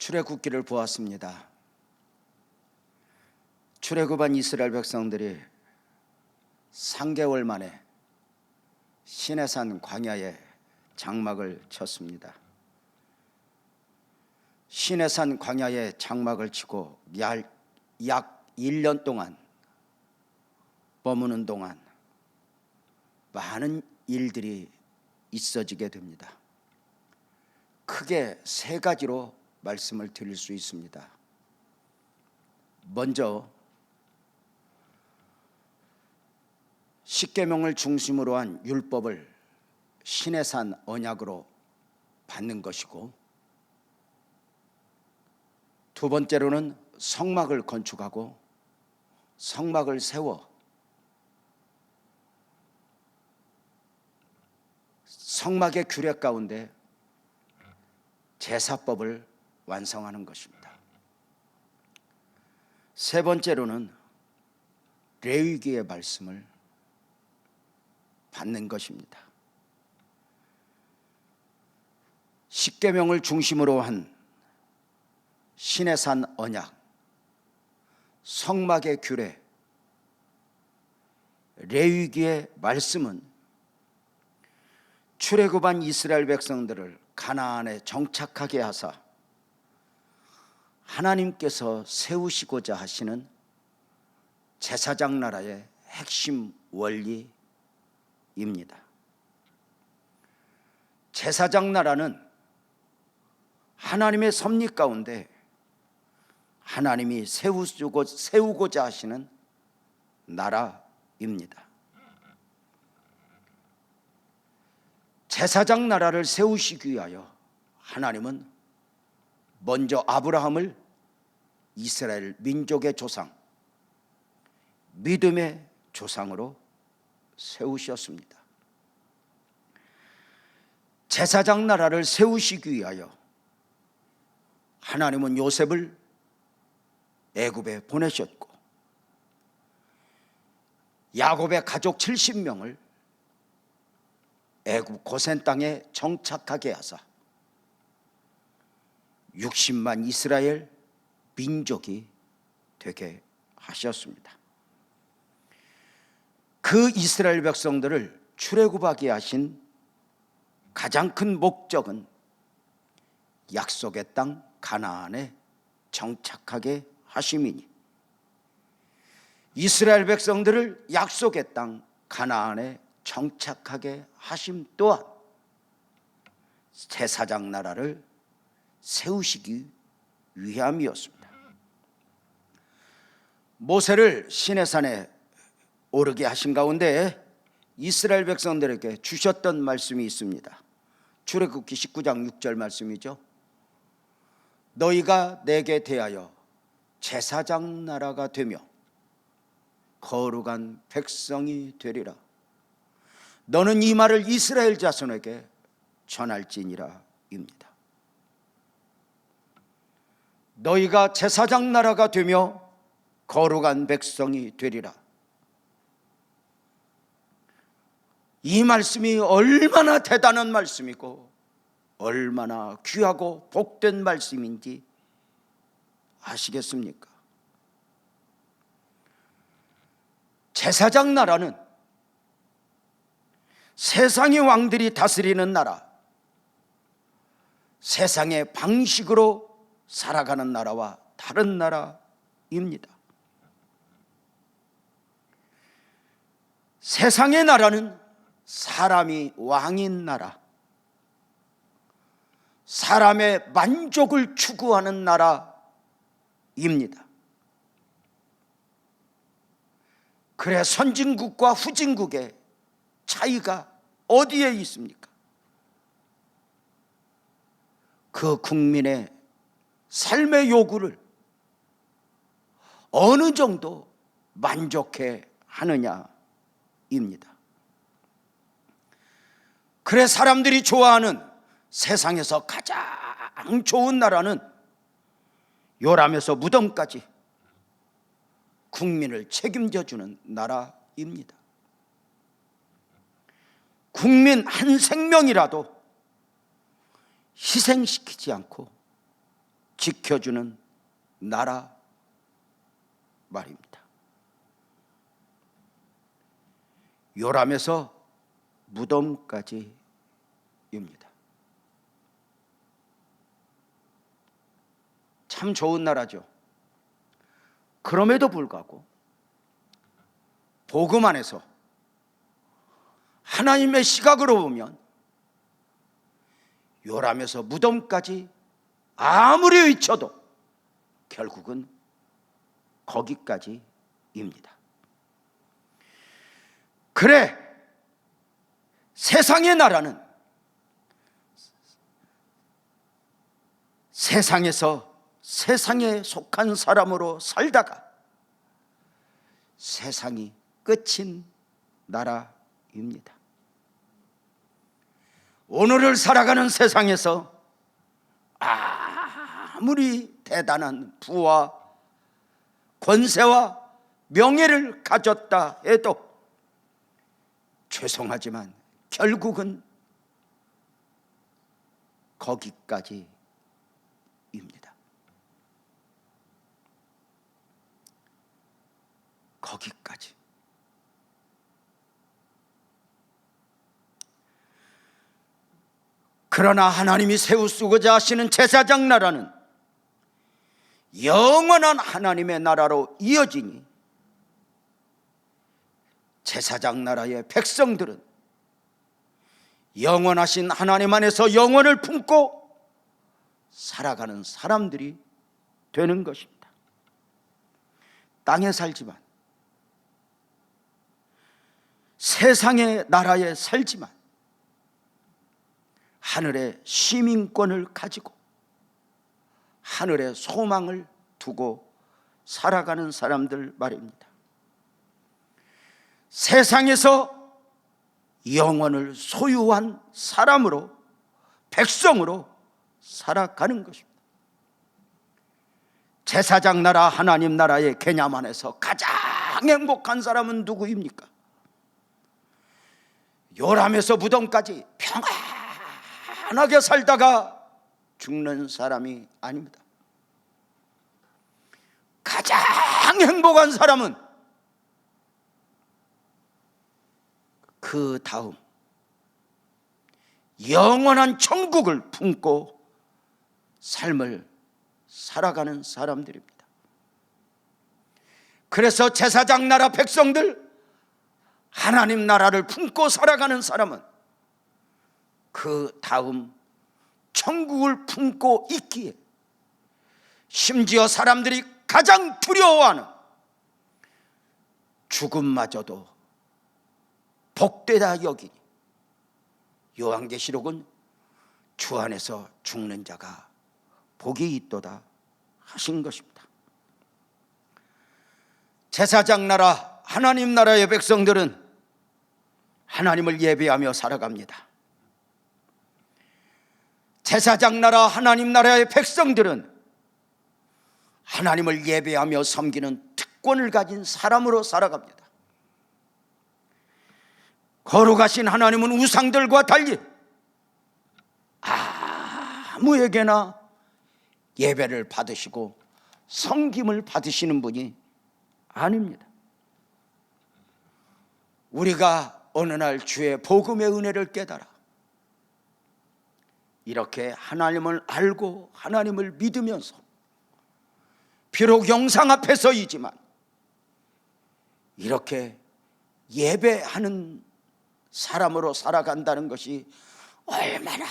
출애굽기를 보았습니다. 출애굽한 이스라엘 백성들이 3개월 만에 시내산 광야에 장막을 쳤습니다. 시내산 광야에 장막을 치고 약 1년 동안 머무는 동안 많은 일들이 있어지게 됩니다. 크게 3가지로 말씀을 드릴 수 있습니다. 먼저 십계명을 중심으로 한 율법을 시내산 언약으로 받는 것이고, 두 번째로는 성막을 건축하고 성막을 세워 성막의 규례 가운데 제사법을 완성하는 것입니다. 세 번째로는 레위기의 말씀을 받는 것입니다. 십계명을 중심으로 한 시내산 언약, 성막의 규례, 레위기의 말씀은 출애굽한 이스라엘 백성들을 가나안에 정착하게 하사 하나님께서 세우시고자 하시는 제사장 나라의 핵심 원리입니다. 제사장 나라는 하나님의 섭리 가운데 하나님이 세우고자 하시는 나라입니다. 제사장 나라를 세우시기 위하여 하나님은 먼저 아브라함을 이스라엘 민족의 조상, 믿음의 조상으로 세우셨습니다. 제사장 나라를 세우시기 위하여 하나님은 요셉을 애굽에 보내셨고, 야곱의 가족 70명을 애굽 고센 땅에 정착하게 하사 60만 이스라엘 민족이 되게 하셨습니다. 그 이스라엘 백성들을 출애굽하게 하신 가장 큰 목적은 약속의 땅 가나안에 정착하게 하심이니, 이스라엘 백성들을 약속의 땅 가나안에 정착하게 하심 또한 제사장 나라를 세우시기 위함이었습니다. 모세를 시내산에 오르게 하신 가운데 이스라엘 백성들에게 주셨던 말씀이 있습니다. 출애굽기 19장 6절 말씀이죠. 너희가 내게 대하여 제사장 나라가 되며 거룩한 백성이 되리라. 너는 이 말을 이스라엘 자손에게 전할지니라 입니다. 너희가 제사장 나라가 되며 거룩한 백성이 되리라. 이 말씀이 얼마나 대단한 말씀이고 얼마나 귀하고 복된 말씀인지 아시겠습니까? 제사장 나라는 세상의 왕들이 다스리는 나라, 세상의 방식으로 살아가는 나라와 다른 나라입니다. 세상의 나라는 사람이 왕인 나라, 사람의 만족을 추구하는 나라입니다. 그래 선진국과 후진국의 차이가 어디에 있습니까? 그 국민의 삶의 요구를 어느 정도 만족해 하느냐입니다. 그래 사람들이 좋아하는 세상에서 가장 좋은 나라는 요람에서 무덤까지 국민을 책임져 주는 나라입니다. 국민 한 생명이라도 희생시키지 않고 지켜주는 나라 말입니다. 요람에서 무덤까지입니다. 참 좋은 나라죠. 그럼에도 불구하고 복음 안에서 하나님의 시각으로 보면 요람에서 무덤까지 아무리 외쳐도 결국은 거기까지입니다. 그래, 세상의 나라는 세상에서 세상에 속한 사람으로 살다가 세상이 끝인 나라입니다. 오늘을 살아가는 세상에서 아무리 대단한 부와 권세와 명예를 가졌다 해도 죄송하지만 결국은 거기까지입니다. 거기까지. 그러나 하나님이 세우시고자 하시는 제사장 나라는 영원한 하나님의 나라로 이어지니 제사장 나라의 백성들은 영원하신 하나님 안에서 영혼을 품고 살아가는 사람들이 되는 것입니다. 땅에 살지만, 세상의 나라에 살지만 하늘의 시민권을 가지고 하늘의 소망을 두고 살아가는 사람들 말입니다. 세상에서 영혼을 소유한 사람으로, 백성으로 살아가는 것입니다. 제사장 나라, 하나님 나라의 개념 안에서 가장 행복한 사람은 누구입니까? 요람에서 무덤까지 평안하게 살다가 죽는 사람이 아닙니다. 가장 행복한 사람은 그 다음 영원한 천국을 품고 삶을 살아가는 사람들입니다. 그래서 제사장 나라 백성들, 하나님 나라를 품고 살아가는 사람은 그 다음 천국을 품고 있기에 심지어 사람들이 가장 두려워하는 죽음마저도 복되다 여기니 요한계시록은 주 안에서 죽는 자가 복이 있도다 하신 것입니다. 제사장 나라, 하나님 나라의 백성들은 하나님을 예배하며 살아갑니다. 제사장 나라, 하나님 나라의 백성들은 하나님을 예배하며 섬기는 특권을 가진 사람으로 살아갑니다. 거룩하신 하나님은 우상들과 달리 아무에게나 예배를 받으시고 섬김을 받으시는 분이 아닙니다. 우리가 어느 날 주의 복음의 은혜를 깨달아 이렇게 하나님을 알고 하나님을 믿으면서 비록 영상 앞에서이지만 이렇게 예배하는 사람으로 살아간다는 것이 얼마나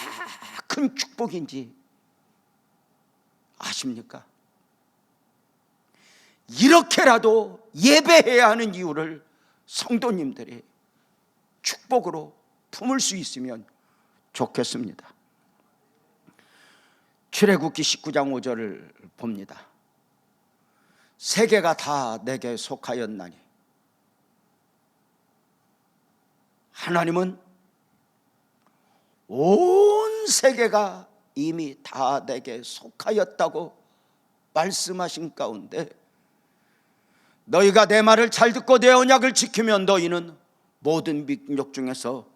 큰 축복인지 아십니까? 이렇게라도 예배해야 하는 이유를 성도님들이 축복으로 품을 수 있으면 좋겠습니다. 출애굽기 19장 5절을 봅니다. 세계가 다 내게 속하였나니, 하나님은 온 세계가 이미 다 내게 속하였다고 말씀하신 가운데 너희가 내 말을 잘 듣고 내 언약을 지키면 너희는 모든 민족 중에서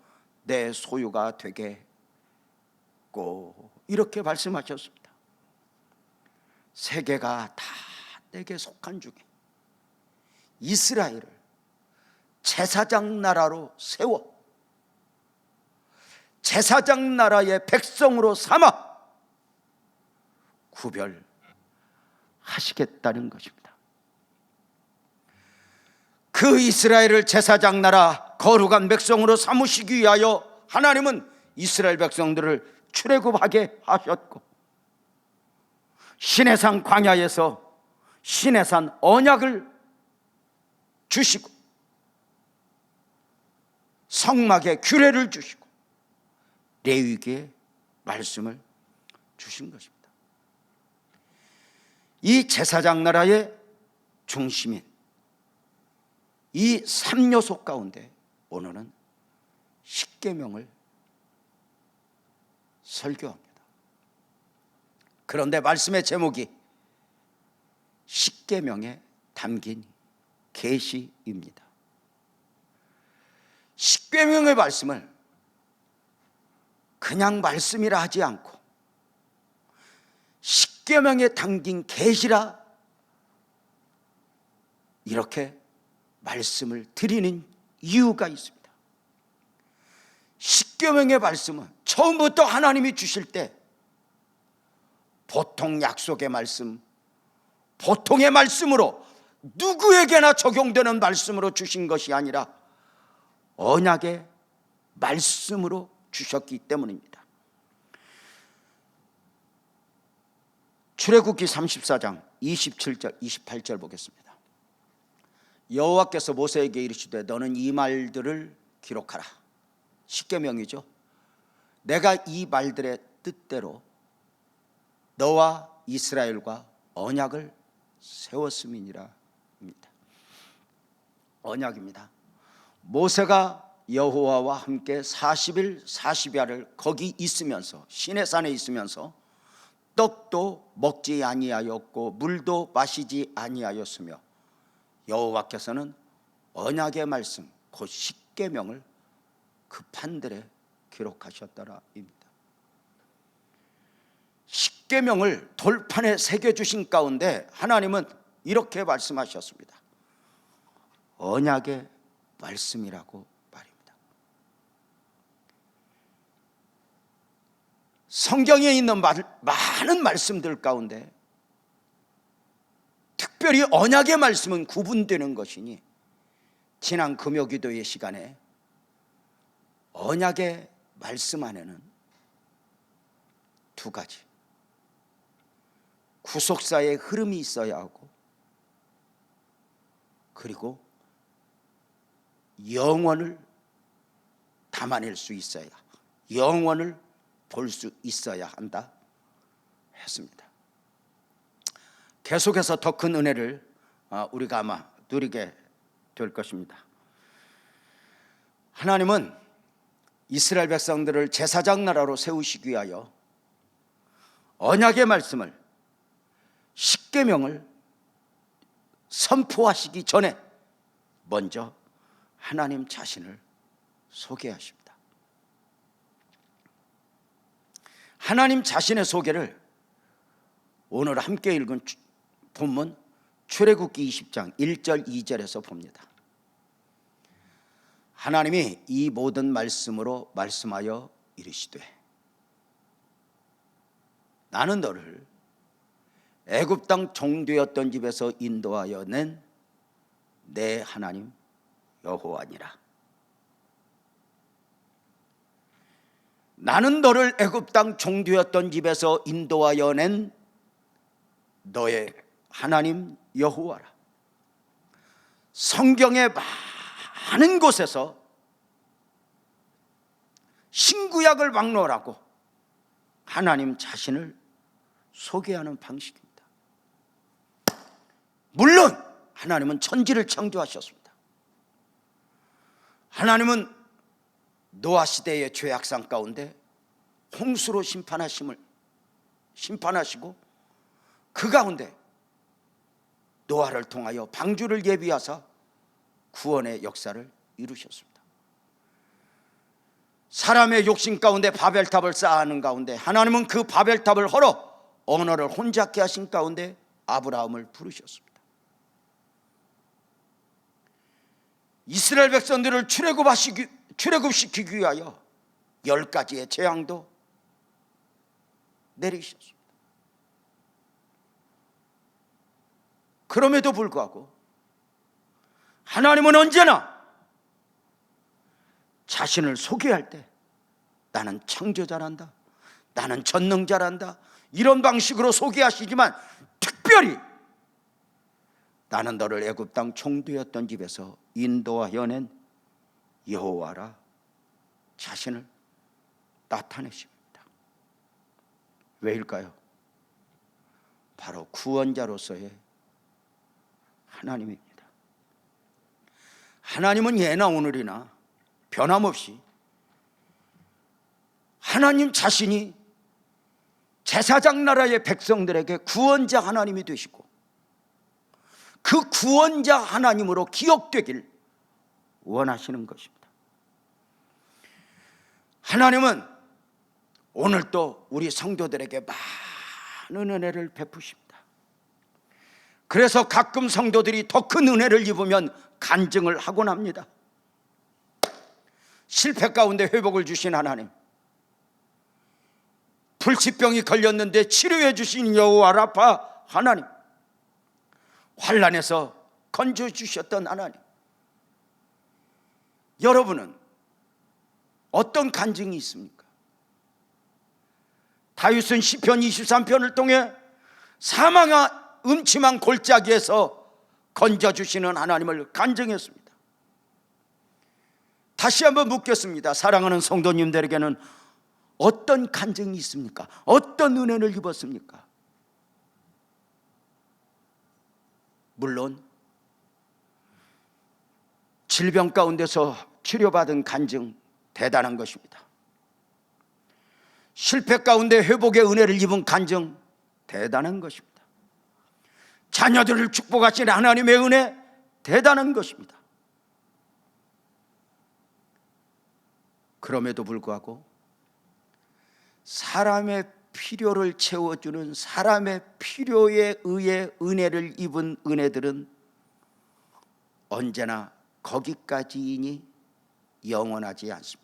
내 소유가 되겠고, 이렇게 말씀하셨습니다. 세계가 다 내게 속한 중에 이스라엘을 제사장 나라로 세워 제사장 나라의 백성으로 삼아 구별하시겠다는 것입니다. 그 이스라엘을 제사장 나라 거룩한 백성으로 삼으시기 위하여 하나님은 이스라엘 백성들을 출애굽하게 하셨고, 시내산 광야에서 시내산 언약을 주시고, 성막에 규례를 주시고, 레위기의 말씀을 주신 것입니다. 이 제사장 나라의 중심인 이 3요소 가운데 오늘은 십계명을 설교합니다. 그런데 말씀의 제목이 십계명에 담긴 계시입니다. 십계명의 말씀을 그냥 말씀이라 하지 않고 십계명에 담긴 계시라 이렇게 말씀을 드리는 이유가 있습니다. 십계명의 말씀은 처음부터 하나님이 주실 때 보통 약속의 말씀, 보통의 말씀으로 누구에게나 적용되는 말씀으로 주신 것이 아니라 언약의 말씀으로 주셨기 때문입니다. 출애굽기 34장 27절 28절 보겠습니다. 여호와께서 모세에게 이르시되 너는 이 말들을 기록하라. 십계명이죠. 내가 이 말들의 뜻대로 너와 이스라엘과 언약을 세웠음이니라. 언약입니다. 모세가 여호와와 함께 40일 40야를 거기 있으면서 시내산에 있으면서 떡도 먹지 아니하였고 물도 마시지 아니하였으며 여호와께서는 언약의 말씀 곧 십계명을 그 판들에 기록하셨더라입니다. 십계명을 돌판에 새겨주신 가운데 하나님은 이렇게 말씀하셨습니다. 언약의 말씀이라고 말입니다. 성경에 있는 많은 말씀들 가운데 특별히 언약의 말씀은 구분되는 것이니 지난 금요기도의 시간에 언약의 말씀 안에는 두 가지, 구속사의 흐름이 있어야 하고 그리고 영원을 담아낼 수 있어야, 영원을 볼 수 있어야 한다 했습니다. 계속해서 더 큰 은혜를 우리가 아마 누리게 될 것입니다. 하나님은 이스라엘 백성들을 제사장 나라로 세우시기 위하여 언약의 말씀을, 십계명을 선포하시기 전에 먼저 하나님 자신을 소개하십니다. 하나님 자신의 소개를 오늘 함께 읽은 본문 출애굽기 20장 1절 2절에서 봅니다. 하나님이 이 모든 말씀으로 말씀하여 이르시되 나는 너를 애굽 땅 종되었던 집에서 인도하여 낸 내 하나님 여호와니라. 나는 너를 애굽 땅 종되었던 집에서 인도하여 낸 너의 하나님 여호와라. 성경의 많은 곳에서 신구약을 막론하고 하나님 자신을 소개하는 방식입니다. 물론 하나님은 천지를 창조하셨습니다. 하나님은 노아 시대의 죄악상 가운데 홍수로 심판하시고 그 가운데 노아를 통하여 방주를 예비하사 구원의 역사를 이루셨습니다. 사람의 욕심 가운데 바벨탑을 쌓아하는 가운데 하나님은 그 바벨탑을 헐어 언어를 혼잡게 하신 가운데 아브라함을 부르셨습니다. 이스라엘 백성들을 출애굽시키기 위하여 10가지의 재앙도 내리셨습니다. 그럼에도 불구하고 하나님은 언제나 자신을 소개할 때 나는 창조자란다, 나는 전능자란다, 이런 방식으로 소개하시지만 특별히 나는 너를 애굽 땅 총두였던 집에서 인도하여 낸 여호와라 자신을 나타내십니다. 왜일까요? 바로 구원자로서의 하나님입니다. 하나님은 예나 오늘이나 변함없이 하나님 자신이 제사장 나라의 백성들에게 구원자 하나님이 되시고 그 구원자 하나님으로 기억되길 원하시는 것입니다. 하나님은 오늘도 우리 성도들에게 많은 은혜를 베푸십니다. 그래서 가끔 성도들이 더 큰 은혜를 입으면 간증을 하곤 합니다. 실패 가운데 회복을 주신 하나님, 불치병이 걸렸는데 치료해 주신 여호와 라파 하나님, 환난에서 건져 주셨던 하나님, 여러분은 어떤 간증이 있습니까? 다윗은 시편 23편을 통해 사망의 음침한 골짜기에서 건져주시는 하나님을 간증했습니다. 다시 한번 묻겠습니다. 사랑하는 성도님들에게는 어떤 간증이 있습니까? 어떤 은혜를 입었습니까? 물론 질병 가운데서 치료받은 간증 대단한 것입니다. 실패 가운데 회복의 은혜를 입은 간증 대단한 것입니다. 자녀들을 축복하신 하나님의 은혜 대단한 것입니다. 그럼에도 불구하고 사람의 필요를 채워주는 사람의 필요에 의해 은혜를 입은 은혜들은 언제나 거기까지이니 영원하지 않습니다.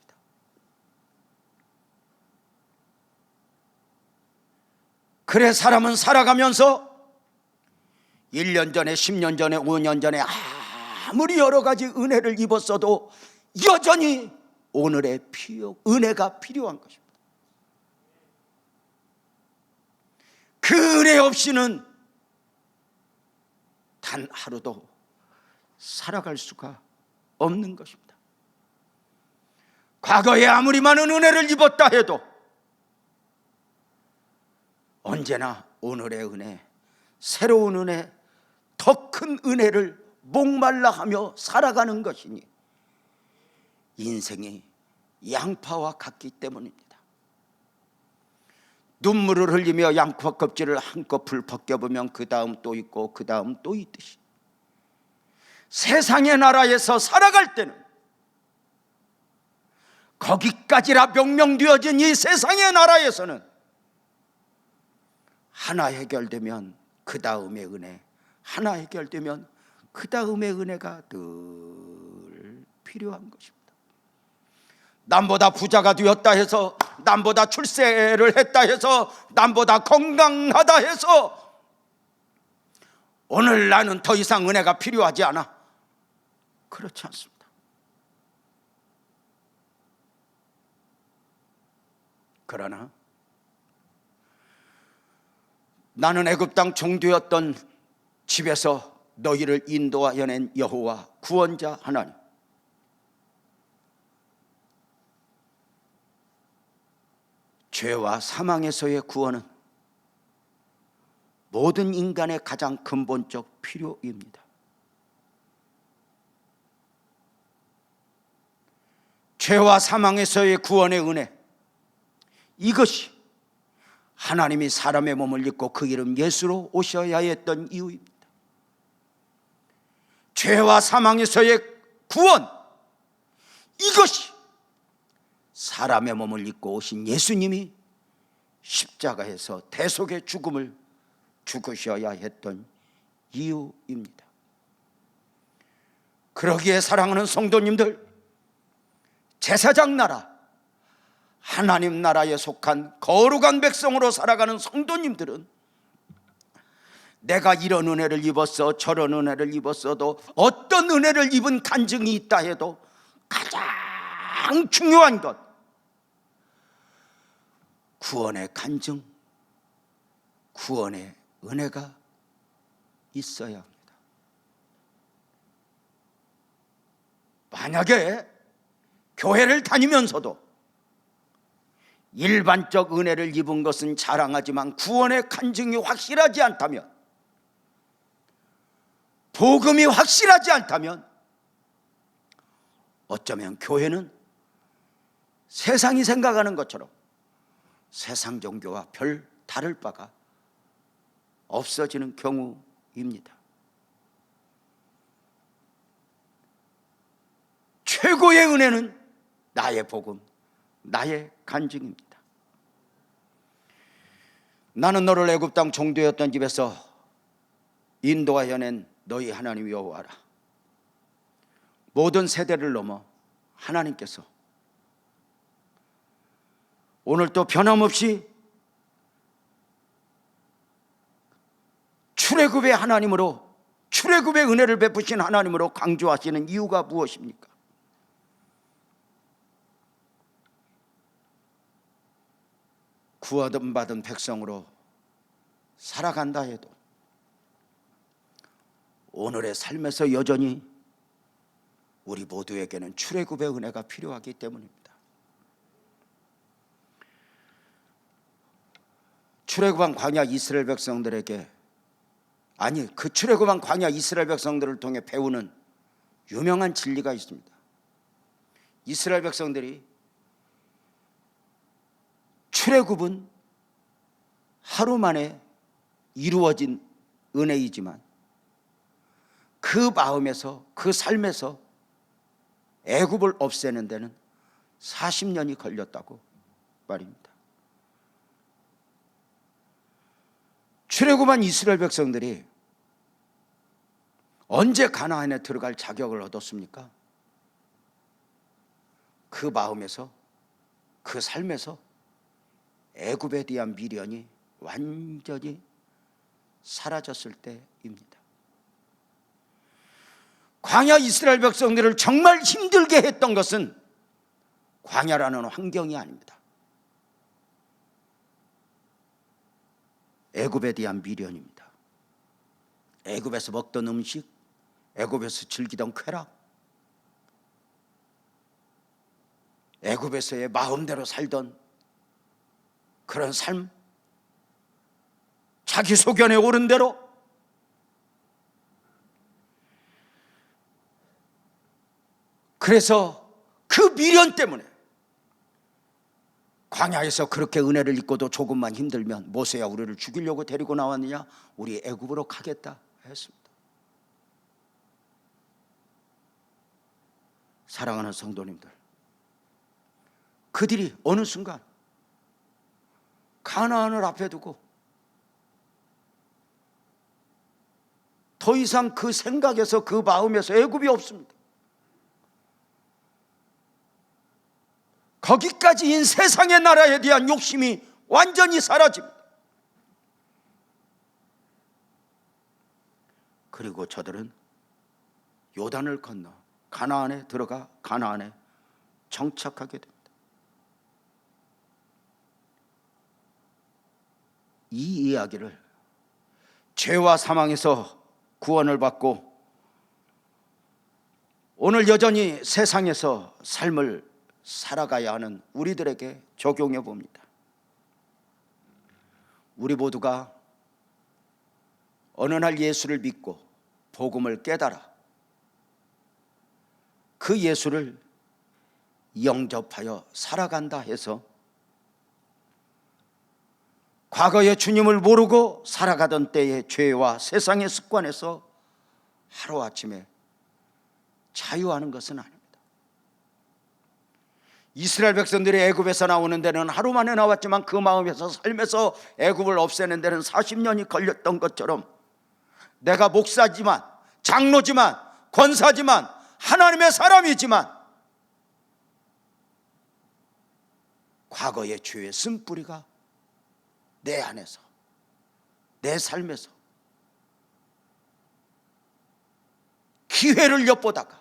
그래 사람은 살아가면서 1년 전에 10년 전에 5년 전에 아무리 여러 가지 은혜를 입었어도 여전히 오늘의 은혜가 필요한 것입니다. 그 은혜 없이는 단 하루도 살아갈 수가 없는 것입니다. 과거에 아무리 많은 은혜를 입었다 해도 언제나 오늘의 은혜, 새로운 은혜, 더 큰 은혜를 목말라 하며 살아가는 것이니 인생이 양파와 같기 때문입니다. 눈물을 흘리며 양파 껍질을 한꺼풀 벗겨보면 그 다음 또 있고 그 다음 또 있듯이 세상의 나라에서 살아갈 때는 거기까지라 명명되어진 이 세상의 나라에서는 하나 해결되면 그 다음의 은혜, 하나 해결되면 그 다음의 은혜가 늘 필요한 것입니다. 남보다 부자가 되었다 해서, 남보다 출세를 했다 해서, 남보다 건강하다 해서 오늘 나는 더 이상 은혜가 필요하지 않아. 그렇지 않습니다. 그러나 나는 애굽 땅 종되었던 집에서 너희를 인도하여 낸 여호와 구원자 하나님, 죄와 사망에서의 구원은 모든 인간의 가장 근본적 필요입니다. 죄와 사망에서의 구원의 은혜, 이것이 하나님이 사람의 몸을 입고 그 이름 예수로 오셔야 했던 이유입니다. 죄와 사망에서의 구원, 이것이 사람의 몸을 입고 오신 예수님이 십자가에서 대속의 죽음을 죽으셔야 했던 이유입니다. 그러기에 사랑하는 성도님들, 제사장 나라, 하나님 나라에 속한 거룩한 백성으로 살아가는 성도님들은 내가 이런 은혜를 입었어, 저런 은혜를 입었어도, 어떤 은혜를 입은 간증이 있다 해도 가장 중요한 것, 구원의 간증, 구원의 은혜가 있어야 합니다. 만약에 교회를 다니면서도 일반적 은혜를 입은 것은 자랑하지만 구원의 간증이 확실하지 않다면, 복음이 확실하지 않다면, 어쩌면 교회는 세상이 생각하는 것처럼 세상 종교와 별 다를 바가 없어지는 경우입니다. 최고의 은혜는 나의 복음, 나의 간증입니다. 나는 너를 애굽 땅 종되었던 집에서 인도하여 낸 너희 하나님 여호와라. 모든 세대를 넘어 하나님께서 오늘도 변함없이 출애굽의 하나님으로, 출애굽의 은혜를 베푸신 하나님으로 강조하시는 이유가 무엇입니까? 구원받은 백성으로 살아간다 해도 오늘의 삶에서 여전히 우리 모두에게는 출애굽의 은혜가 필요하기 때문입니다. 출애굽한 광야 이스라엘 백성들에게, 아니 그 출애굽한 광야 이스라엘 백성들을 통해 배우는 유명한 진리가 있습니다. 이스라엘 백성들이 출애굽은 하루 만에 이루어진 은혜이지만 그 마음에서, 그 삶에서 애굽을 없애는 데는 40년이 걸렸다고 말입니다. 출애굽한 이스라엘 백성들이 언제 가나안에 들어갈 자격을 얻었습니까? 그 마음에서, 그 삶에서 애굽에 대한 미련이 완전히 사라졌을 때입니다. 광야 이스라엘 백성들을 정말 힘들게 했던 것은 광야라는 환경이 아닙니다. 애굽에 대한 미련입니다. 애굽에서 먹던 음식, 애굽에서 즐기던 쾌락, 애굽에서의 마음대로 살던 그런 삶, 자기 소견에 오른 대로, 그래서 그 미련 때문에 광야에서 그렇게 은혜를 입고도 조금만 힘들면 모세야 우리를 죽이려고 데리고 나왔느냐, 우리 애굽으로 가겠다 했습니다. 사랑하는 성도님들, 그들이 어느 순간 가나안을 앞에 두고 더 이상 그 생각에서, 그 마음에서 애굽이 없습니다. 거기까지인 세상의 나라에 대한 욕심이 완전히 사라집니다. 그리고 저들은 요단을 건너 가나안에 들어가 가나안에 정착하게 됩니다. 이 이야기를 죄와 사망에서 구원을 받고 오늘 여전히 세상에서 삶을 살아가야 하는 우리들에게 적용해 봅니다. 우리 모두가 어느 날 예수를 믿고 복음을 깨달아 그 예수를 영접하여 살아간다 해서 과거의 주님을 모르고 살아가던 때의 죄와 세상의 습관에서 하루아침에 자유하는 것은 아닙니다. 이스라엘 백성들이 애굽에서 나오는 데는 하루 만에 나왔지만 그 마음에서 삶에서 애굽을 없애는 데는 40년이 걸렸던 것처럼 내가 목사지만 장로지만 권사지만 하나님의 사람이지만 과거의 죄의 쓴뿌리가 내 안에서 내 삶에서 기회를 엿보다가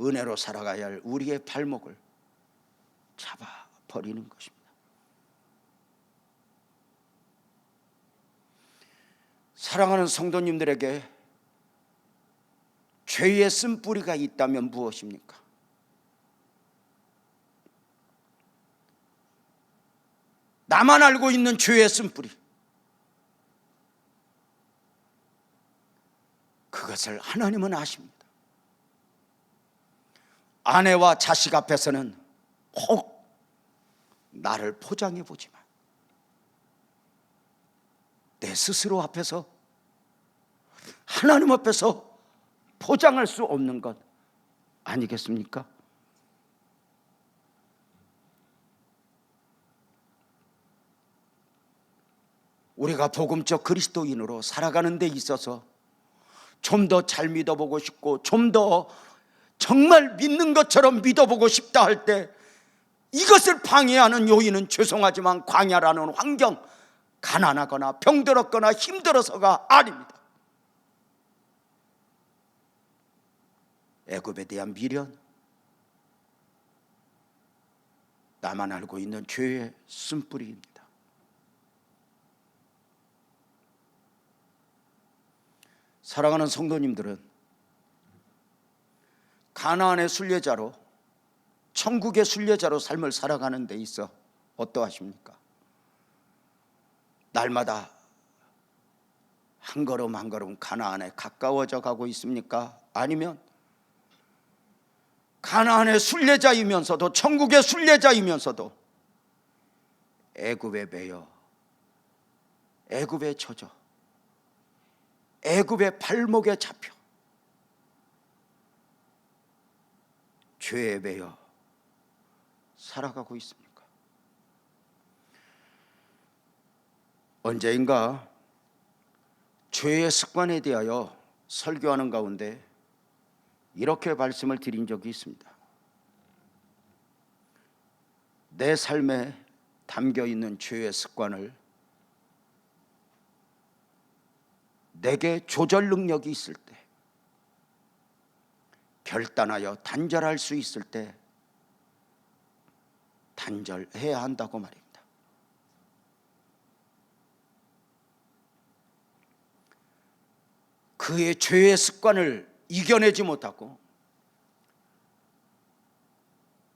은혜로 살아가야 할 우리의 발목을 잡아버리는 것입니다. 사랑하는 성도님들에게 죄의 쓴뿌리가 있다면 무엇입니까? 나만 알고 있는 죄의 쓴뿌리, 그것을 하나님은 아십니다. 아내와 자식 앞에서는 혹 나를 포장해 보지만 내 스스로 앞에서 하나님 앞에서 포장할 수 없는 것 아니겠습니까? 우리가 복음적 그리스도인으로 살아가는 데 있어서 좀 더 잘 믿어보고 싶고 좀 더 정말 믿는 것처럼 믿어보고 싶다 할 때 이것을 방해하는 요인은 죄송하지만 광야라는 환경, 가난하거나 병들었거나 힘들어서가 아닙니다. 애굽에 대한 미련, 나만 알고 있는 죄의 쓴뿌리입니다. 사랑하는 성도님들은 가나안의 순례자로 천국의 순례자로 삶을 살아가는 데 있어 어떠하십니까? 날마다 한 걸음 한 걸음 가나안에 가까워져 가고 있습니까? 아니면 가나안의 순례자이면서도 천국의 순례자이면서도 애굽에 매여 애굽에 젖어 애굽의 발목에 잡혀 죄에 매여 살아가고 있습니까? 언제인가 죄의 습관에 대하여 설교하는 가운데 이렇게 말씀을 드린 적이 있습니다. 내 삶에 담겨 있는 죄의 습관을 내게 조절 능력이 있을 때, 결단하여 단절할 수 있을 때 단절해야 한다고 말입니다. 그의 죄의 습관을 이겨내지 못하고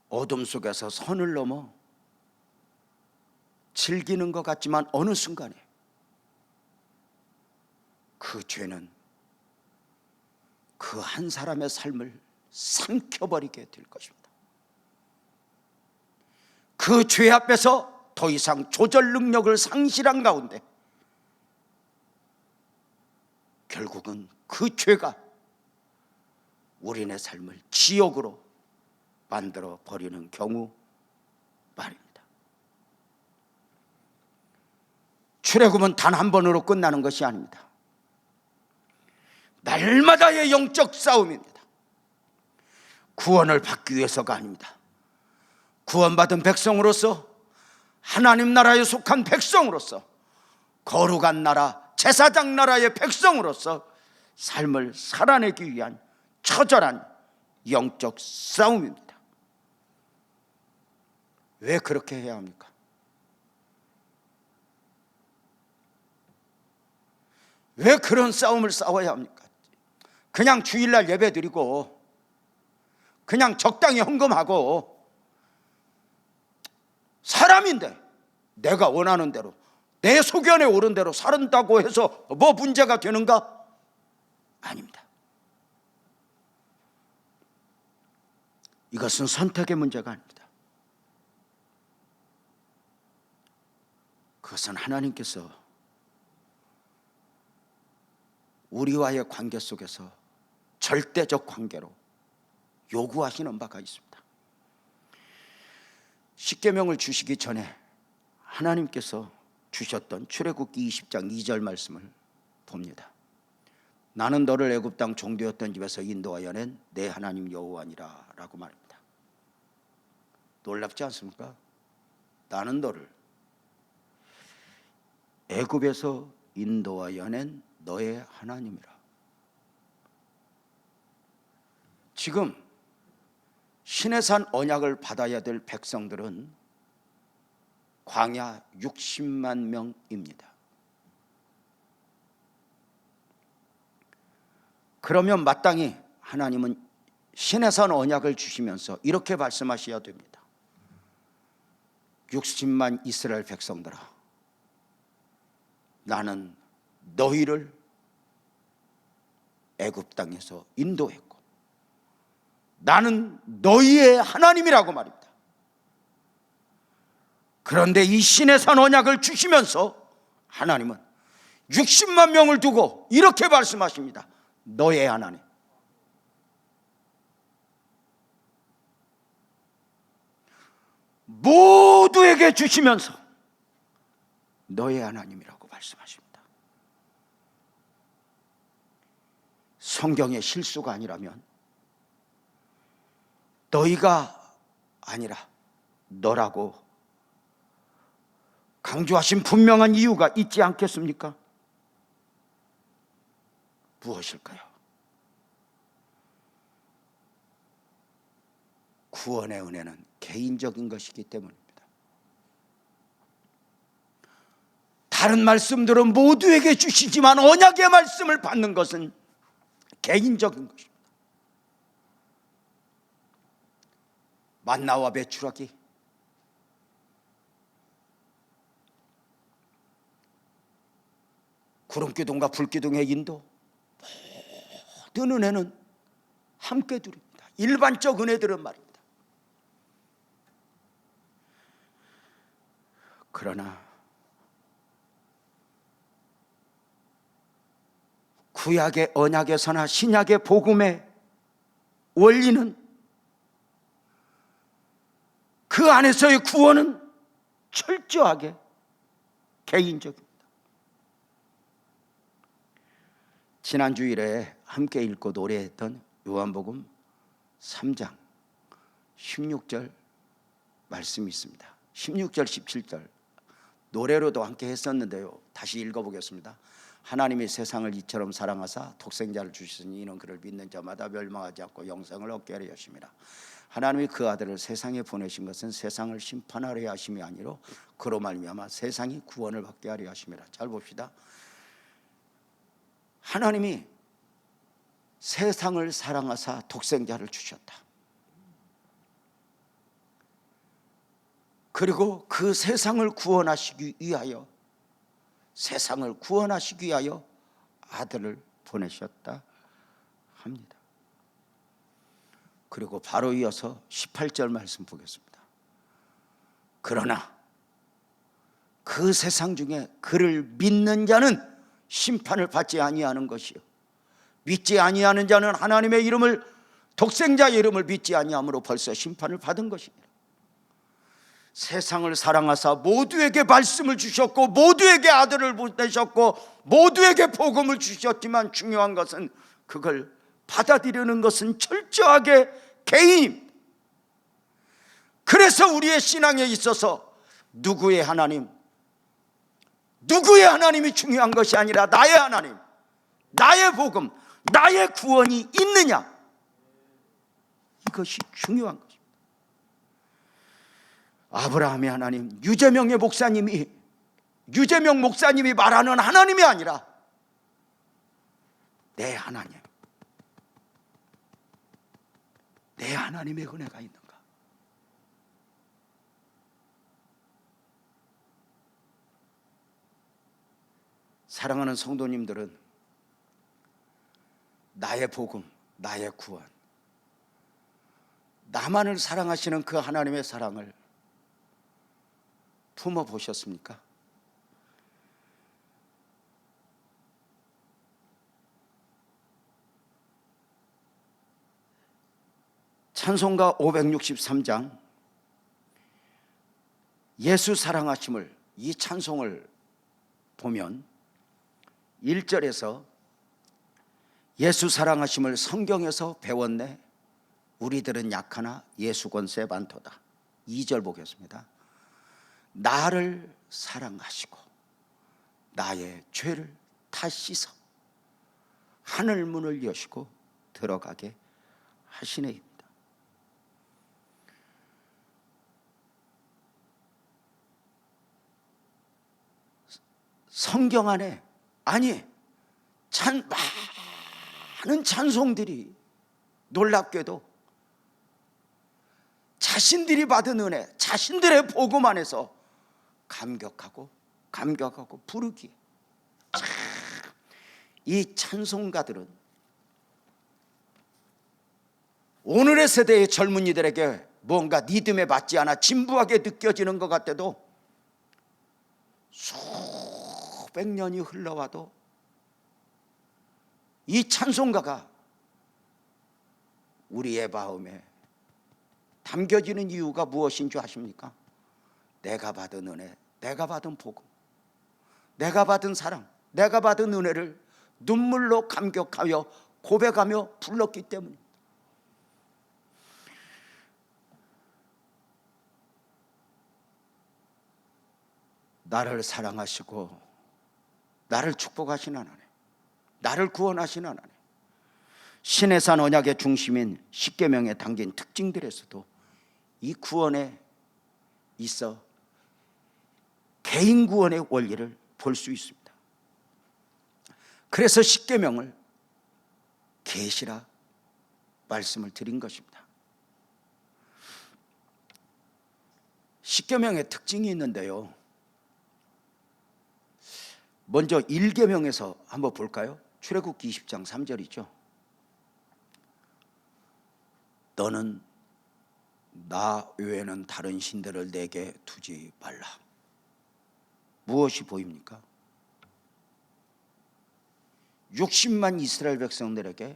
어둠 속에서 선을 넘어 즐기는 것 같지만 어느 순간에 그 죄는 그 한 사람의 삶을 삼켜버리게 될 것입니다. 그 죄 앞에서 더 이상 조절 능력을 상실한 가운데 결국은 그 죄가 우리의 삶을 지옥으로 만들어 버리는 경우 말입니다. 출애굽은 단 한 번으로 끝나는 것이 아닙니다. 날마다의 영적 싸움입니다. 구원을 받기 위해서가 아닙니다. 구원받은 백성으로서, 하나님 나라에 속한 백성으로서, 거룩한 나라, 제사장 나라의 백성으로서 삶을 살아내기 위한 처절한 영적 싸움입니다. 왜 그렇게 해야 합니까? 왜 그런 싸움을 싸워야 합니까? 그냥 주일날 예배 드리고 그냥 적당히 헌금하고 사람인데 내가 원하는 대로 내 소견에 오른 대로 살았다고 해서 뭐 문제가 되는가? 아닙니다. 이것은 선택의 문제가 아닙니다. 그것은 하나님께서 우리와의 관계 속에서 절대적 관계로 요구하시는 바가 있습니다. 십계명을 주시기 전에 하나님께서 주셨던 출애굽기 20장 2절 말씀을 봅니다. 나는 너를 애굽 땅 종되었던 집에서 인도하여 낸 내 하나님 여호와니라 라고 말합니다. 놀랍지 않습니까? 나는 너를 애굽에서 인도하여 낸 너의 하나님이라. 지금 시내산 언약을 받아야 될 백성들은 광야 60만 명입니다. 그러면 마땅히 하나님은 시내산 언약을 주시면서 이렇게 말씀하셔야 됩니다. 60만 이스라엘 백성들아, 나는 너희를 애굽 땅에서 인도했고 나는 너희의 하나님이라고 말입니다. 그런데 이 시내산 언약을 주시면서 하나님은 60만 명을 두고 이렇게 말씀하십니다. 너의 하나님. 모두에게 주시면서 너의 하나님이라고 말씀하십니다. 성경의 실수가 아니라면 너희가 아니라 너라고 강조하신 분명한 이유가 있지 않겠습니까? 무엇일까요? 구원의 은혜는 개인적인 것이기 때문입니다. 다른 말씀들은 모두에게 주시지만 언약의 말씀을 받는 것은 개인적인 것입니다. 만나와 배추라기, 구름기둥과 불기둥의 인도, 모든 은혜는 함께 드립니다. 일반적 은혜들은 말입니다. 그러나 구약의 언약에서나 신약의 복음의 원리는, 그 안에서의 구원은 철저하게 개인적입니다. 지난 주일에 함께 읽고 노래했던 요한복음 3장 16절 말씀이 있습니다. 16절 17절 노래로도 함께 했었는데요, 다시 읽어보겠습니다. 하나님이 세상을 이처럼 사랑하사 독생자를 주시니 이는 그를 믿는 자마다 멸망하지 않고 영생을 얻게 하려 하심이라. 하나님이 그 아들을 세상에 보내신 것은 세상을 심판하려 하심이 아니로 그로 말미암아 세상이 구원을 받게 하려 하심이라. 잘 봅시다. 하나님이 세상을 사랑하사 독생자를 주셨다. 그리고 그 세상을 구원하시기 위하여, 세상을 구원하시기 위하여 아들을 보내셨다 합니다. 그리고 바로 이어서 18절 말씀 보겠습니다. 그러나 그 세상 중에 그를 믿는 자는 심판을 받지 아니하는 것이요, 믿지 아니하는 자는 하나님의 이름을, 독생자의 이름을 믿지 아니함으로 벌써 심판을 받은 것이니라. 세상을 사랑하사 모두에게 말씀을 주셨고 모두에게 아들을 보내셨고 모두에게 복음을 주셨지만 중요한 것은 그걸 받아들이는 것은 철저하게 개인입니다. 그래서 우리의 신앙에 있어서 누구의 하나님이 중요한 것이 아니라 나의 하나님, 나의 복음, 나의 구원이 있느냐, 이것이 중요한 것입니다. 아브라함의 하나님, 유재명 목사님이 말하는 하나님이 아니라 내 하나님, 내 하나님의 은혜가 있는가? 사랑하는 성도님들은 나의 복음, 나의 구원, 나만을 사랑하시는 그 하나님의 사랑을 품어보셨습니까? 찬송가 563장 예수 사랑하심을, 이 찬송을 보면 1절에서 예수 사랑하심을 성경에서 배웠네, 우리들은 약하나 예수 권세 많도다. 2절 보겠습니다. 나를 사랑하시고 나의 죄를 다 씻어 하늘 문을 여시고 들어가게 하시네입니다. 성경 안에 많은 찬송들이 놀랍게도 자신들이 받은 은혜, 자신들의 복음 안에서 감격하고 부르기에, 이 찬송가들은 오늘의 세대의 젊은이들에게 뭔가 리듬에 맞지 않아 진부하게 느껴지는 것 같아도 수백 년이 흘러와도 이 찬송가가 우리의 마음에 담겨지는 이유가 무엇인 줄 아십니까? 내가 받은 은혜, 내가 받은 복음, 내가 받은 사랑, 내가 받은 은혜를 눈물로 감격하여 고백하며 불렀기 때문입니다. 나를 사랑하시고 나를 축복하신 하나님, 나를 구원하신 하나님, 신의 산 언약의 중심인 십계명에 담긴 특징들에서도 이 구원에 있어 개인 구원의 원리를 볼 수 있습니다. 그래서 십계명을 계시라 말씀을 드린 것입니다. 십계명의 특징이 있는데요, 먼저 1계명에서 한번 볼까요? 출애굽기 20장 3절이죠. 너는 나 외에는 다른 신들을 내게 두지 말라. 무엇이 보입니까? 60만 이스라엘 백성들에게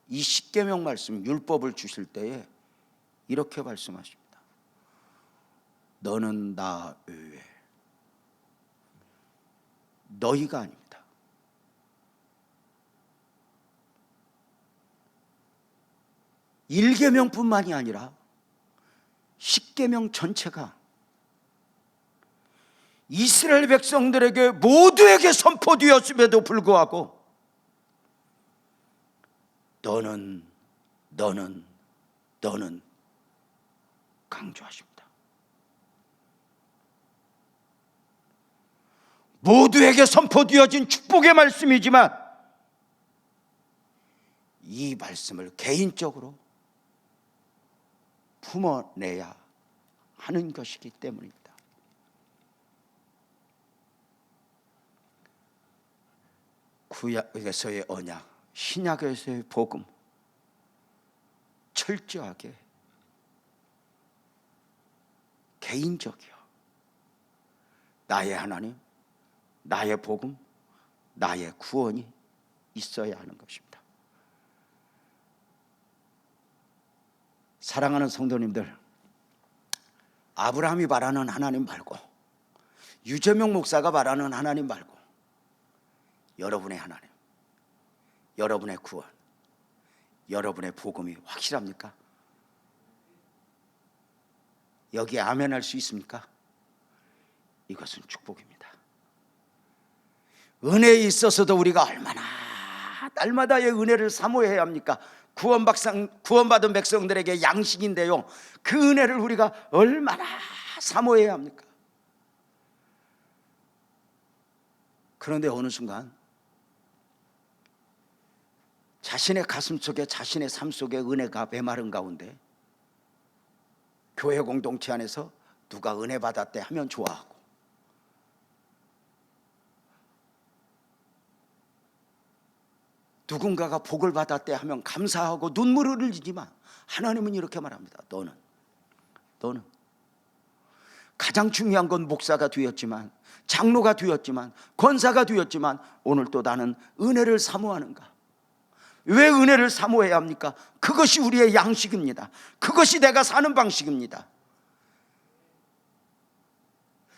이 십계명 말씀, 율법을 주실 때에 이렇게 말씀하십니다. 너는 나 외에, 너희가 아닙니다. 일계명뿐만이 아니라 십계명 전체가 이스라엘 백성들에게 모두에게 선포되었음에도 불구하고 너는 강조하십니다. 모두에게 선포되어진 축복의 말씀이지만 이 말씀을 개인적으로 품어내야 하는 것이기 때문입니다. 구약에서의 언약, 신약에서의 복음, 철저하게 개인적이요, 나의 하나님, 나의 복음, 나의 구원이 있어야 하는 것입니다. 사랑하는 성도님들, 아브라함이 말하는 하나님 말고, 유재명 목사가 말하는 하나님 말고, 여러분의 하나님, 여러분의 구원, 여러분의 복음이 확실합니까? 여기에 아멘 할 수 있습니까? 이것은 축복입니다. 은혜에 있어서도 우리가 얼마나 날마다의 은혜를 사모해야 합니까? 구원받은 백성들에게 양식인데요, 그 은혜를 우리가 얼마나 사모해야 합니까? 그런데 어느 순간 자신의 가슴 속에, 자신의 삶 속에 은혜가 메마른 가운데 교회 공동체 안에서 누가 은혜 받았대 하면 좋아하고, 누군가가 복을 받았대 하면 감사하고 눈물을 흘리지만 하나님은 이렇게 말합니다. 너는 가장 중요한 건 목사가 되었지만, 장로가 되었지만, 권사가 되었지만 오늘 또 나는 은혜를 사모하는가? 왜 은혜를 사모해야 합니까? 그것이 우리의 양식입니다. 그것이 내가 사는 방식입니다.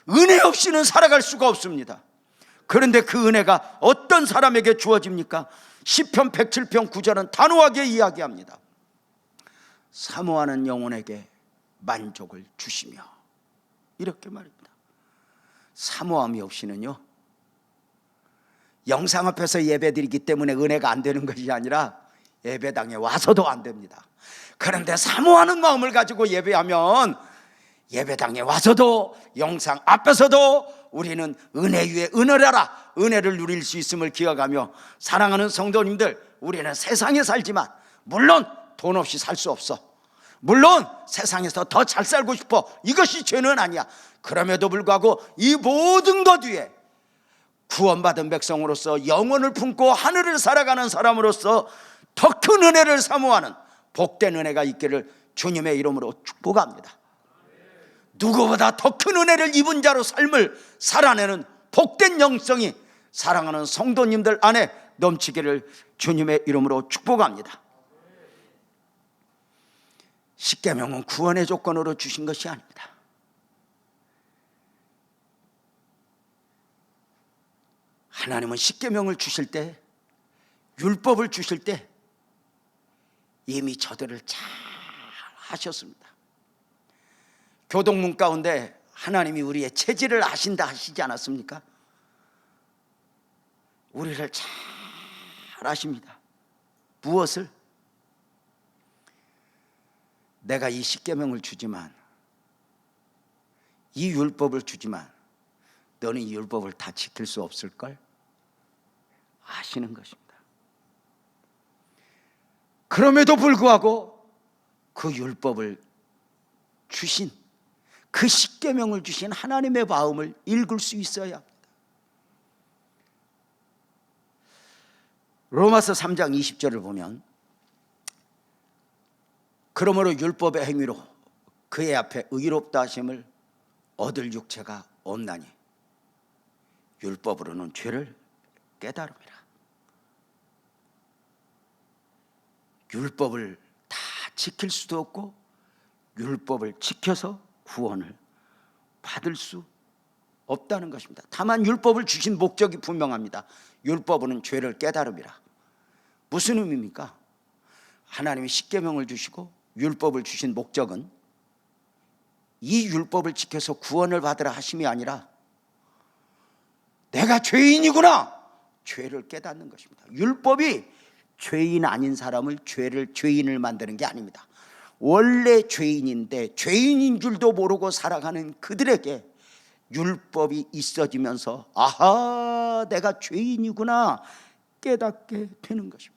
은혜 없이는 살아갈 수가 없습니다. 그런데 그 은혜가 어떤 사람에게 주어집니까? 시편 107편 9절은 단호하게 이야기합니다. 사모하는 영혼에게 만족을 주시며, 이렇게 말입니다. 사모함이 없이는요, 영상 앞에서 예배드리기 때문에 은혜가 안 되는 것이 아니라 예배당에 와서도 안 됩니다. 그런데 사모하는 마음을 가지고 예배하면 예배당에 와서도 영상 앞에서도 우리는 은혜 위에 은혜를 하라, 은혜를 누릴 수 있음을 기억하며, 사랑하는 성도님들, 우리는 세상에 살지만 물론 돈 없이 살 수 없어. 물론 세상에서 더 잘 살고 싶어. 이것이 죄는 아니야. 그럼에도 불구하고 이 모든 것 위에 구원받은 백성으로서 영혼을 품고 하늘을 살아가는 사람으로서 더 큰 은혜를 사모하는 복된 은혜가 있기를 주님의 이름으로 축복합니다. 누구보다 더 큰 은혜를 입은 자로 삶을 살아내는 복된 영성이 사랑하는 성도님들 안에 넘치기를 주님의 이름으로 축복합니다. 십계명은 구원의 조건으로 주신 것이 아닙니다. 하나님은 십계명을 주실 때, 율법을 주실 때 이미 저들을 잘 하셨습니다. 교동문 가운데 하나님이 우리의 체질을 아신다 하시지 않았습니까? 우리를 잘 아십니다. 무엇을? 내가 이 십계명을 주지만, 이 율법을 주지만 너는 이 율법을 다 지킬 수 없을걸? 아시는 것입니다. 그럼에도 불구하고 그 율법을 주신, 그 십계명을 주신 하나님의 마음을 읽을 수 있어야 합니다. 로마서 3장 20절을 보면, 그러므로 율법의 행위로 그의 앞에 의롭다 하심을 얻을 육체가 없나니 율법으로는 죄를 깨달음이라. 율법을 다 지킬 수도 없고 율법을 지켜서 구원을 받을 수 없다는 것입니다. 다만 율법을 주신 목적이 분명합니다. 율법은 죄를 깨달음이라. 무슨 의미입니까? 하나님이 십계명을 주시고 율법을 주신 목적은 이 율법을 지켜서 구원을 받으라 하심이 아니라 내가 죄인이구나, 죄를 깨닫는 것입니다. 율법이 죄인 아닌 사람을 죄인을 만드는 게 아닙니다. 원래 죄인인데 죄인인 줄도 모르고 살아가는 그들에게 율법이 있어지면서 아하, 내가 죄인이구나 깨닫게 되는 것입니다.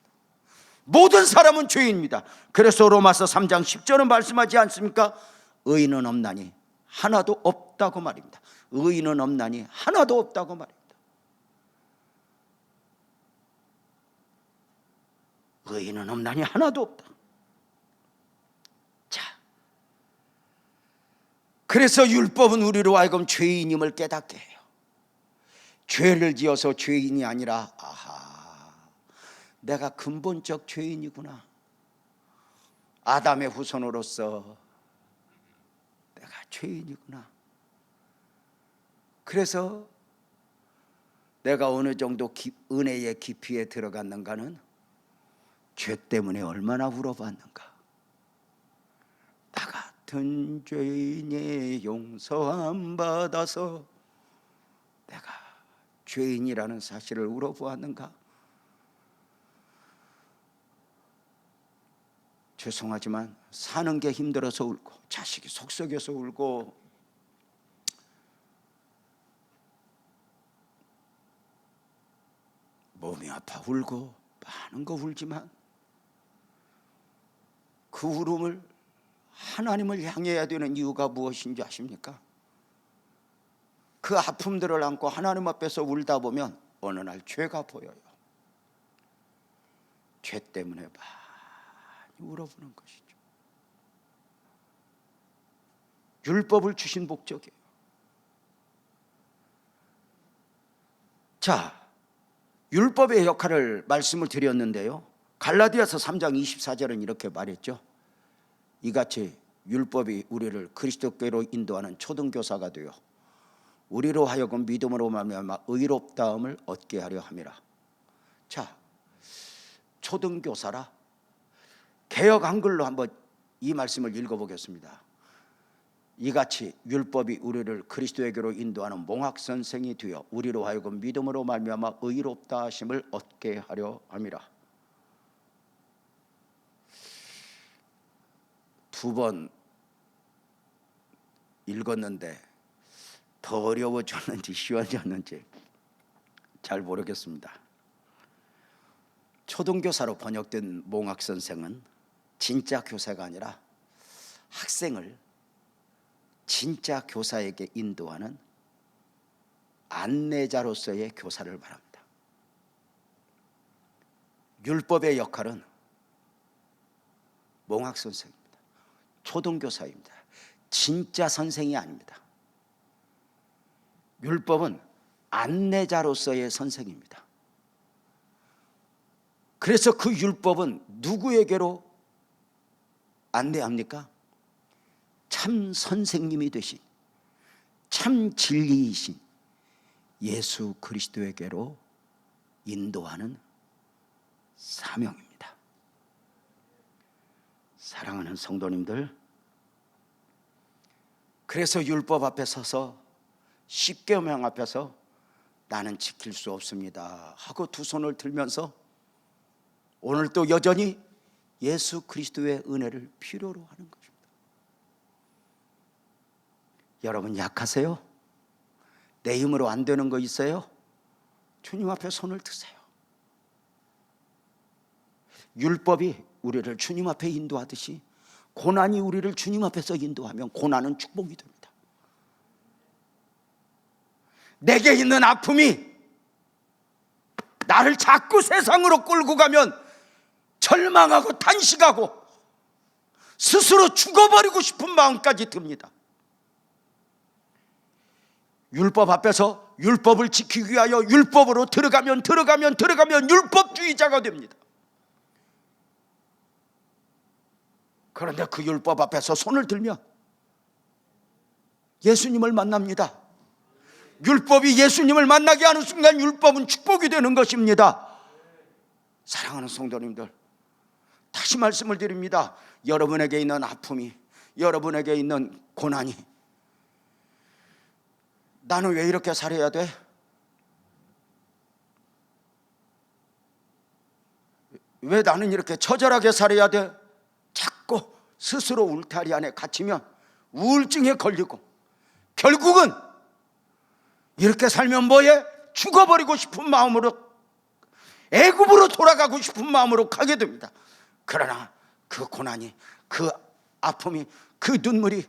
모든 사람은 죄인입니다. 그래서 로마서 3장 10절은 말씀하지 않습니까? 의인은 없나니 하나도 없다고 말입니다. 의인은 없나니 하나도 없다고 말입니다. 의인은 없나니 하나도 없다. 자, 그래서 율법은 우리로 하여금 죄인임을 깨닫게 해요. 죄를 지어서 죄인이 아니라 아하, 내가 근본적 죄인이구나. 아담의 후손으로서 내가 죄인이구나. 그래서 내가 어느 정도 은혜의 깊이에 들어갔는가는 죄 때문에 얼마나 울어봤는가. 나 같은 죄인의 용서함 받아서 내가 죄인이라는 사실을 울어보았는가. 죄송하지만 사는 게 힘들어서 울고, 자식이 속썩여서 울고, 몸이 아파 울고, 많은 거 울지만 그 울음을 하나님을 향해야 되는 이유가 무엇인지 아십니까? 그 아픔들을 안고 하나님 앞에서 울다 보면 어느 날 죄가 보여요. 죄 때문에 많이 울어보는 것이죠. 율법을 주신 목적이에요. 자, 율법의 역할을 말씀을 드렸는데요, 갈라디아서 3장 24절은 이렇게 말했죠. 이같이 율법이 우리를 그리스도께로 인도하는 초등교사가 되어 우리로 하여금 믿음으로 말미암아 의롭다함을 얻게 하려 함이라. 자, 초등교사라. 개역 한글로 한번 이 말씀을 읽어보겠습니다. 이같이 율법이 우리를 그리스도에게로 인도하는 몽학 선생이 되어 우리로 하여금 믿음으로 말미암아 의롭다 하심을 얻게 하려 함이라. 두 번 읽었는데 더 어려워졌는지 쉬워졌는지 잘 모르겠습니다. 초등교사로 번역된 몽학 선생은 진짜 교사가 아니라 학생을 진짜 교사에게 인도하는 안내자로서의 교사를 말합니다. 율법의 역할은 몽학 선생입니다. 초등교사입니다. 진짜 선생이 아닙니다. 율법은 안내자로서의 선생입니다. 그래서 그 율법은 누구에게로 안내합니까? 참 선생님이 되신, 참 진리이신 예수 그리스도에게로 인도하는 사명입니다. 사랑하는 성도님들, 그래서 율법 앞에 서서 십계명 앞에서 나는 지킬 수 없습니다 하고 두 손을 들면서 오늘도 여전히 예수 그리스도의 은혜를 필요로 하는 것입니다. 여러분 약하세요? 내 힘으로 안 되는 거 있어요? 주님 앞에 손을 드세요. 율법이 우리를 주님 앞에 인도하듯이 고난이 우리를 주님 앞에서 인도하면 고난은 축복이 됩니다. 내게 있는 아픔이 나를 자꾸 세상으로 끌고 가면 절망하고 탄식하고 스스로 죽어버리고 싶은 마음까지 듭니다. 율법 앞에서 율법을 지키기 위하여 율법으로 들어가면 율법주의자가 됩니다. 그런데 그 율법 앞에서 손을 들면 예수님을 만납니다. 율법이 예수님을 만나게 하는 순간 율법은 축복이 되는 것입니다. 사랑하는 성도님들, 다시 말씀을 드립니다. 여러분에게 있는 아픔이, 여러분에게 있는 고난이, 나는 왜 이렇게 살아야 돼? 왜 나는 이렇게 처절하게 살아야 돼? 자꾸 스스로 울타리 안에 갇히면 우울증에 걸리고 결국은 이렇게 살면 뭐해? 죽어버리고 싶은 마음으로, 애굽으로 돌아가고 싶은 마음으로 가게 됩니다. 그러나 그 고난이, 그 아픔이, 그 눈물이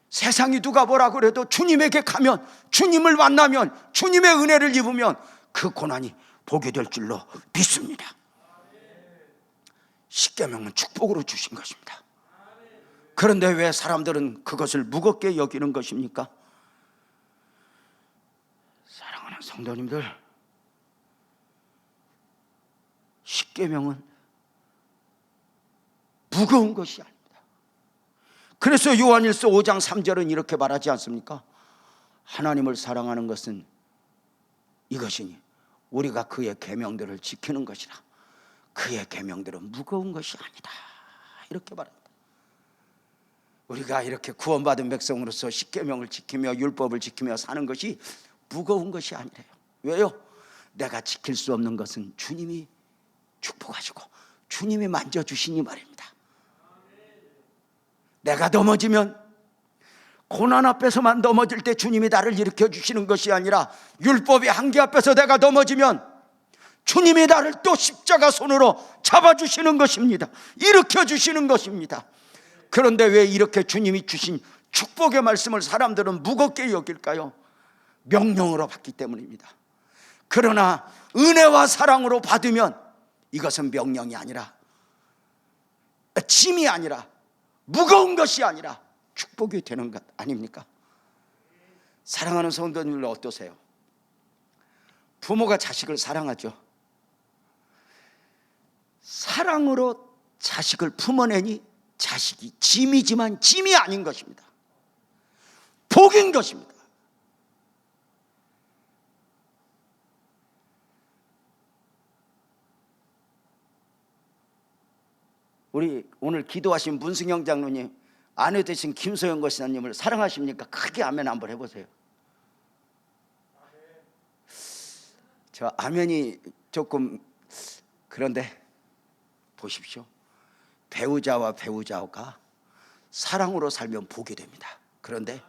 세상이 누가 뭐라 그래도 주님에게 가면, 주님을 만나면, 주님의 은혜를 입으면 그 고난이 복이 될 줄로 믿습니다. 십계명은 축복으로 주신 것입니다. 그런데 왜 사람들은 그것을 무겁게 여기는 것입니까? 사랑하는 성도님들, 십계명은 무거운 것이 아닙니다. 그래서 요한일서 5장 3절은 이렇게 말하지 않습니까? 하나님을 사랑하는 것은 이것이니 우리가 그의 계명들을 지키는 것이라. 그의 계명들은 무거운 것이 아니다, 이렇게 말합니다. 우리가 이렇게 구원받은 백성으로서 십계명을 지키며 율법을 지키며 사는 것이 무거운 것이 아니래요. 왜요? 내가 지킬 수 없는 것은 주님이 축복하시고 주님이 만져주시니 말입니다. 내가 넘어지면 고난 앞에서만 넘어질 때 주님이 나를 일으켜 주시는 것이 아니라 율법의 한계 앞에서 내가 넘어지면 주님이 나를 또 십자가 손으로 잡아주시는 것입니다. 일으켜 주시는 것입니다. 그런데 왜 이렇게 주님이 주신 축복의 말씀을 사람들은 무겁게 여길까요? 명령으로 받기 때문입니다. 그러나 은혜와 사랑으로 받으면 이것은 명령이 아니라, 짐이 아니라, 무거운 것이 아니라 축복이 되는 것 아닙니까? 사랑하는 성도님들 어떠세요? 부모가 자식을 사랑하죠. 사랑으로 자식을 품어내니 자식이 짐이지만 짐이 아닌 것입니다. 복인 것입니다. 우리 오늘 기도하신 문승영 장로님, 아내 되신 김소영 거사님을 사랑하십니까? 크게 아멘 한번 해보세요. 저 아멘이 조금 그런데 보십시오. 배우자와 배우자가 사랑으로 살면 복이 됩니다. 그런데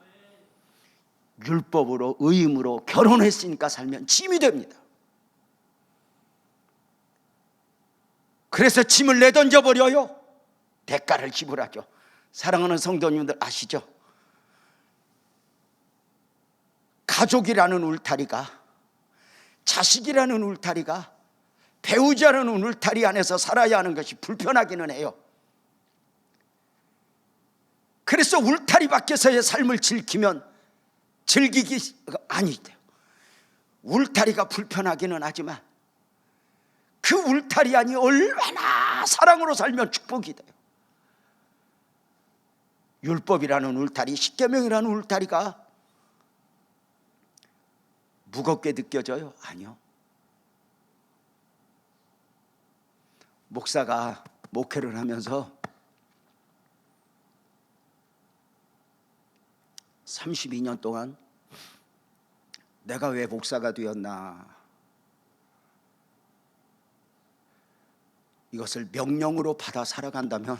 율법으로 의임으로 결혼했으니까 살면 짐이 됩니다. 그래서 짐을 내던져 버려요. 대가를 지불하죠. 사랑하는 성도님들 아시죠? 가족이라는 울타리가, 자식이라는 울타리가, 배우자라는 울타리 안에서 살아야 하는 것이 불편하기는 해요. 그래서 울타리 밖에서의 삶을 즐기기 아니돼요. 울타리가 불편하기는 하지만 그 울타리 안이 얼마나 사랑으로 살면 축복이 돼요. 율법이라는 울타리, 십계명이라는 울타리가 무겁게 느껴져요? 아니요. 목사가 목회를 하면서 32년 동안 내가 왜 목사가 되었나, 이것을 명령으로 받아 살아간다면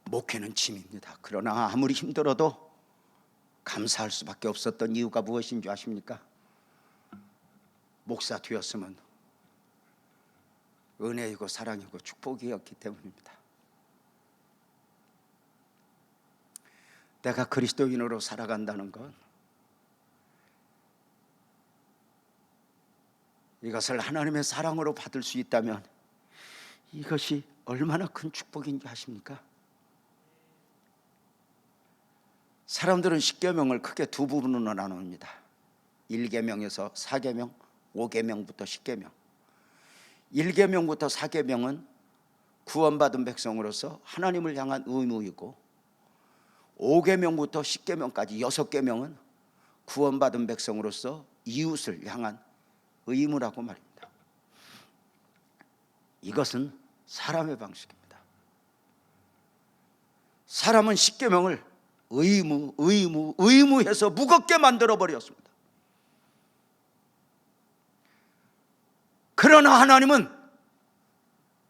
목회는 짐입니다. 그러나 아무리 힘들어도 감사할 수밖에 없었던 이유가 무엇인 줄 아십니까? 목사 되었으면 은혜이고 사랑이고 축복이었기 때문입니다. 내가 그리스도인으로 살아간다는 건 이것을 하나님의 사랑으로 받을 수 있다면 이것이 얼마나 큰 축복인지 아십니까? 사람들은 십계명을 크게 두 부분으로 나눕니다. 1계명에서 4계명, 5계명부터 10계명. 1계명부터 4계명은 구원받은 백성으로서 하나님을 향한 의무이고, 5계명부터 10계명까지 6계명은 구원받은 백성으로서 이웃을 향한 의무라고 말입니다. 이것은 사람의 방식입니다. 사람은 십계명을 의무해서 무겁게 만들어 버렸습니다. 그러나 하나님은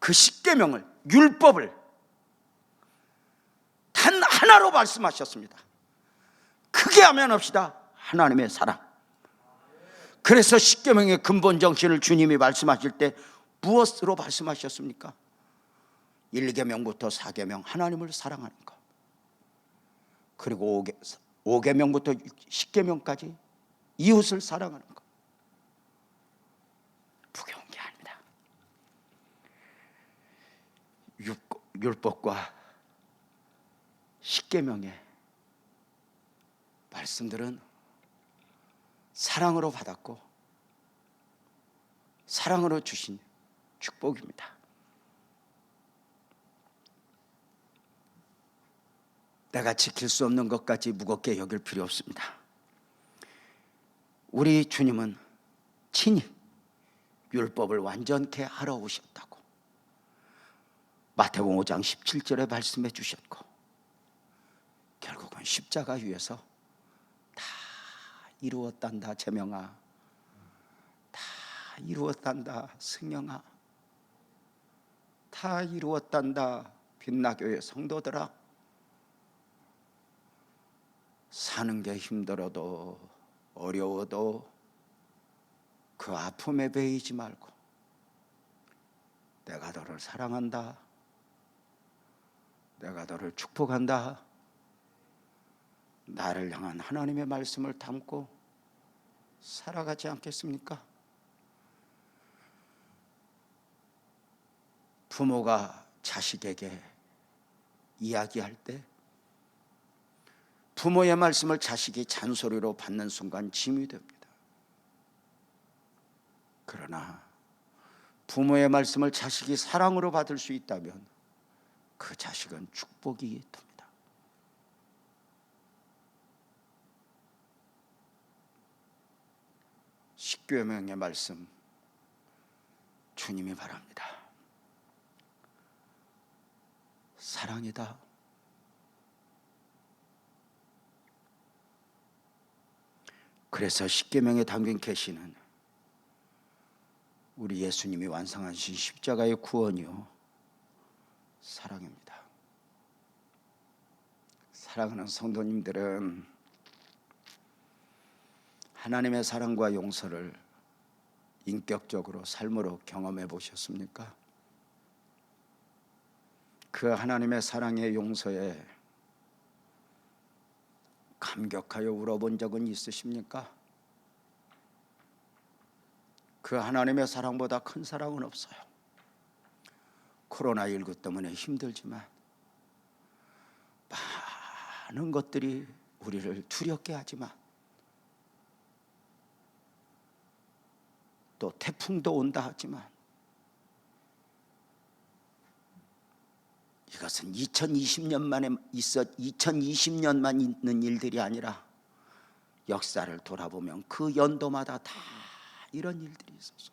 그 십계명을, 율법을 단 하나로 말씀하셨습니다. 크게 하면 합시다. 하나님의 사랑. 그래서 십계명의 근본 정신을 주님이 말씀하실 때 무엇으로 말씀하셨습니까? 1계명부터 4계명, 하나님을 사랑하는 것. 그리고 5계명부터 10계명까지 이웃을 사랑하는 것. 무거운 게 아닙니다. 율법과 10계명의 말씀들은 사랑으로 받았고 사랑으로 주신 축복입니다. 내가 지킬 수 없는 것까지 무겁게 여길 필요 없습니다. 우리 주님은 친히 율법을 완전케 하러 오셨다고 마태복음 5장 17절에 말씀해 주셨고, 결국은 십자가 위에서 다 이루었단다 제명아, 다 이루었단다 승영아, 다 이루었단다 빛나교회 성도들아. 사는 게 힘들어도 어려워도 그 아픔에 베이지 말고 내가 너를 사랑한다, 내가 너를 축복한다, 나를 향한 하나님의 말씀을 담고 살아가지 않겠습니까? 부모가 자식에게 이야기할 때 부모의 말씀을 자식이 잔소리로 받는 순간 짐이 됩니다. 그러나 부모의 말씀을 자식이 사랑으로 받을 수 있다면 그 자식은 축복이 됩니다. 십계명의 말씀 주님이 바랍니다. 사랑이다. 그래서 십계명에 담긴 계시는 우리 예수님이 완성하신 십자가의 구원이요 사랑입니다. 사랑하는 성도님들은 하나님의 사랑과 용서를 인격적으로 삶으로 경험해 보셨습니까? 그 하나님의 사랑의 용서에 감격하여 울어본 적은 있으십니까? 그 하나님의 사랑보다 큰 사랑은 없어요. 코로나19 때문에 힘들지만 많은 것들이 우리를 두렵게 하지만 또 태풍도 온다 하지만 이것은 2020년만 있는 일들이 아니라 역사를 돌아보면 그 연도마다 다 이런 일들이 있었어.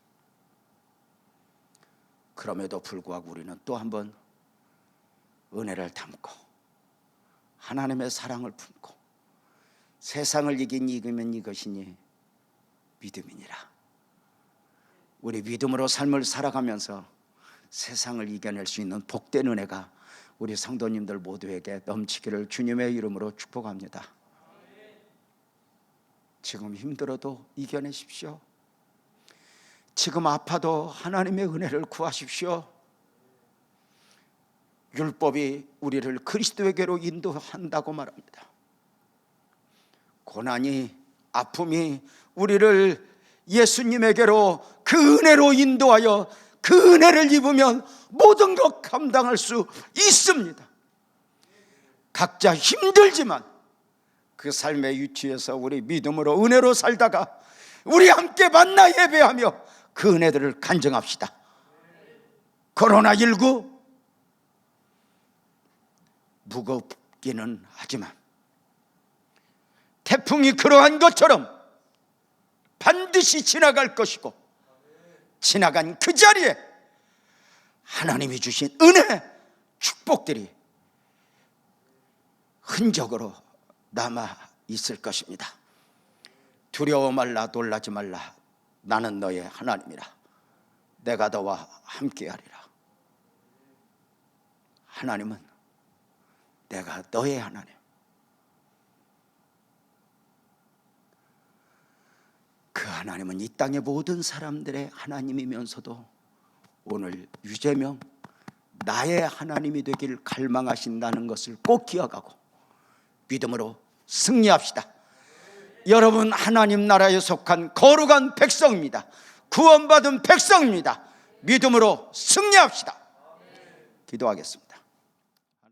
그럼에도 불구하고 우리는 또 한 번 은혜를 담고 하나님의 사랑을 품고 세상을 이기면 이것이니 믿음이니라. 우리 믿음으로 삶을 살아가면서 세상을 이겨낼 수 있는 복된 은혜가 우리 성도님들 모두에게 넘치기를 주님의 이름으로 축복합니다. 지금 힘들어도 이겨내십시오. 지금 아파도 하나님의 은혜를 구하십시오. 율법이 우리를 그리스도에게로 인도한다고 말합니다. 고난이, 아픔이 우리를 예수님에게로 그 은혜로 인도하여 그 은혜를 입으면 모든 것 감당할 수 있습니다. 각자 힘들지만 그 삶의 위치에서 우리 믿음으로 은혜로 살다가 우리 함께 만나 예배하며 그 은혜들을 간증합시다. 코로나19 무겁기는 하지만 태풍이 그러한 것처럼 반드시 지나갈 것이고 지나간 그 자리에 하나님이 주신 은혜, 축복들이 흔적으로 남아 있을 것입니다. 두려워 말라, 놀라지 말라. 나는 너의 하나님이라. 내가 너와 함께하리라. 하나님은 내가 너의 하나님. 그 하나님은 이 땅의 모든 사람들의 하나님이면서도 오늘 유재명 나의 하나님이 되길 갈망하신다는 것을 꼭 기억하고 믿음으로 승리합시다. 여러분 하나님 나라에 속한 거룩한 백성입니다. 구원받은 백성입니다. 믿음으로 승리합시다. 기도하겠습니다.